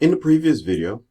In the previous video,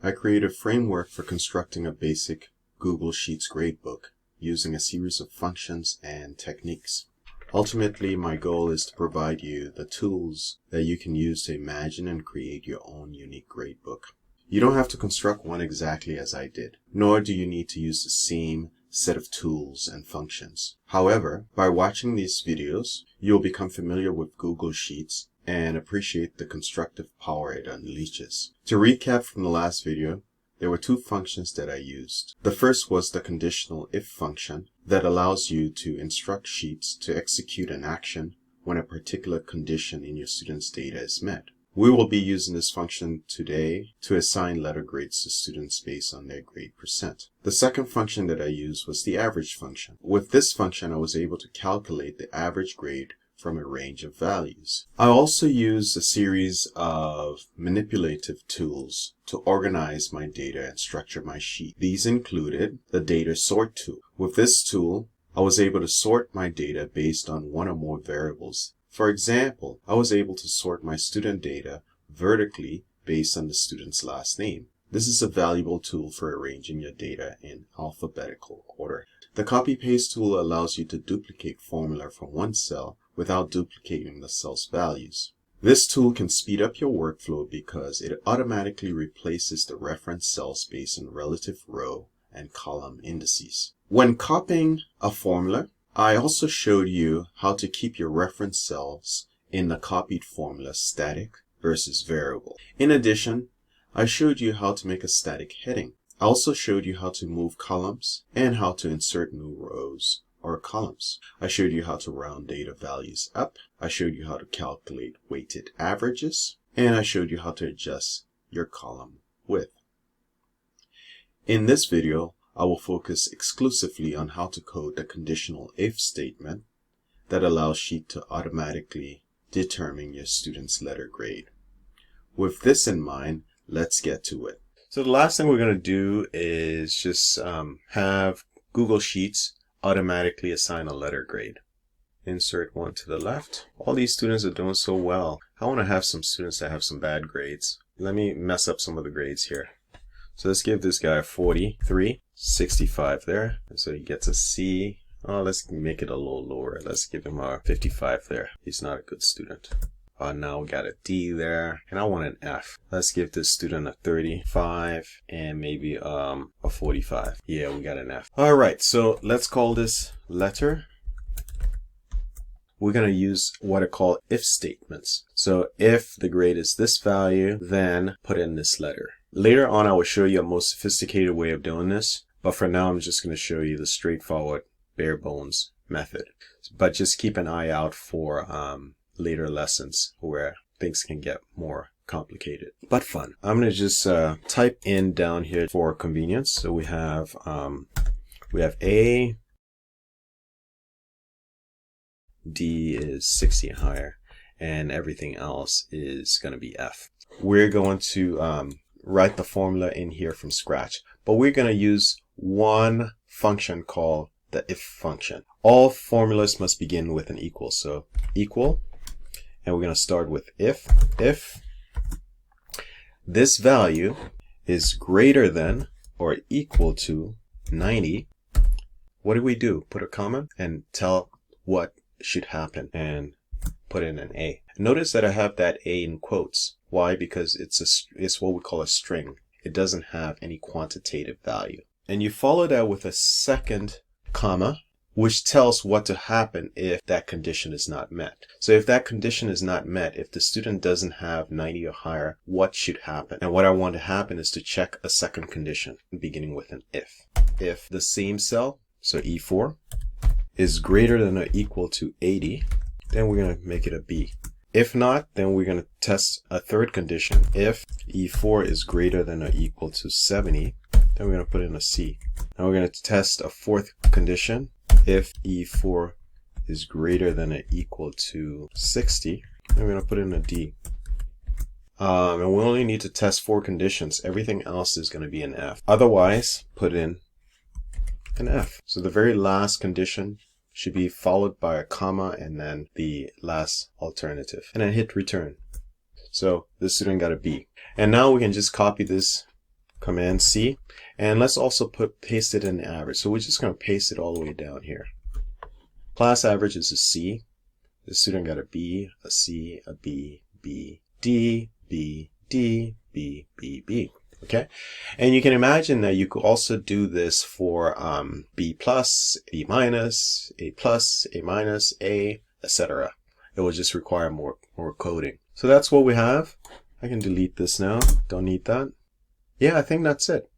I created a framework for constructing a basic Google Sheets gradebook using a series of functions and techniques. Ultimately, my goal is to provide you the tools that you can use to imagine and create your own unique gradebook. You don't have to construct one exactly as I did, nor do you need to use the same set of tools and functions. However, by watching these videos, you'll become familiar with Google Sheets and appreciate the constructive power it unleashes. To recap from the last video, there were two functions that I used. The first was the conditional if function that allows you to instruct Sheets to execute an action when a particular condition in your student's data is met. We will be using this function today to assign letter grades to students based on their grade percent. The second function that I used was the average function. With this function, I was able to calculate the average grade from a range of values. I also used a series of manipulative tools to organize my data and structure my sheet. These included the data sort tool. With this tool, I was able to sort my data based on one or more variables. For example, I was able to sort my student data vertically based on the student's last name. This is a valuable tool for arranging your data in alphabetical order. The copy-paste tool allows you to duplicate formula from one cell without duplicating the cell's values. This tool can speed up your workflow because it automatically replaces the reference cells based on relative row and column indices. When copying a formula, I also showed you how to keep your reference cells in the copied formula static versus variable. In addition, I showed you how to make a static heading. I also showed you how to move columns and how to insert new rows or columns. I showed you how to round data values up. I showed you how to calculate weighted averages. And I showed you how to adjust your column width. In this video, I will focus exclusively on how to code the conditional if statement that allows Sheet to automatically determine your student's letter grade. With this in mind, let's get to it. So the last thing we're going to do is just have Google Sheets automatically assign a letter grade. Insert one to the left. All these students are doing so well. I want to have some students that have some bad grades. Let me mess up some of the grades here. So let's give this guy a 43, 65 there. And so he gets a C. Oh, let's make it a little lower. Let's give him a 55 there. He's not a good student. Now we got a D there, and I want an F. Let's give this student a 35 and maybe a 45. Yeah, we got an F. All right, so let's call this letter. We're going to use what are called if statements. So if the grade is this value, then put in this letter. Later on, I will show you a more sophisticated way of doing this, but for now, I'm just going to show you the straightforward, bare bones method. But just keep an eye out for later lessons where things can get more complicated but fun. I'm going to just type in down here for convenience. So we have A, D is 60 and higher, and everything else is going to be F. We're going to write the formula in here from scratch, but we're going to use one function called the if function. All formulas must begin with an equal. So equal. And we're going to start with if this value is greater than or equal to 90, what do? Put a comma and tell what should happen and put in an A. Notice that I have that A in quotes. Why? Because it's what we call a string. It doesn't have any quantitative value. And you follow that with a second comma, which tells what to happen if that condition is not met. So if that condition is not met, if the student doesn't have 90 or higher, what should happen? And what I want to happen is to check a second condition, beginning with an if. If the same cell, so E4, is greater than or equal to 80, then we're going to make it a B. If not, then we're going to test a third condition. If E4 is greater than or equal to 70, then we're going to put in a C. Now we're going to test a fourth condition. If E4 is greater than or equal to 60, then we're going to put in a D. And we only need to test 4 conditions. Everything else is going to be an F. Otherwise, put in an F. So the very last condition should be followed by a comma and then the last alternative. And then hit return. So this student got a B. And now we can just copy this, Command C, and let's also paste it in the average. So we're just going to paste it all the way down here. Class average is a C. The student got a B, a C, a B, B, D, B, D, B, B, B. Okay, and you can imagine that you could also do this for B plus, B minus, A plus, A minus, A, etc. It will just require more coding. So that's what we have. I can delete this now. Don't need that. Yeah, I think that's it.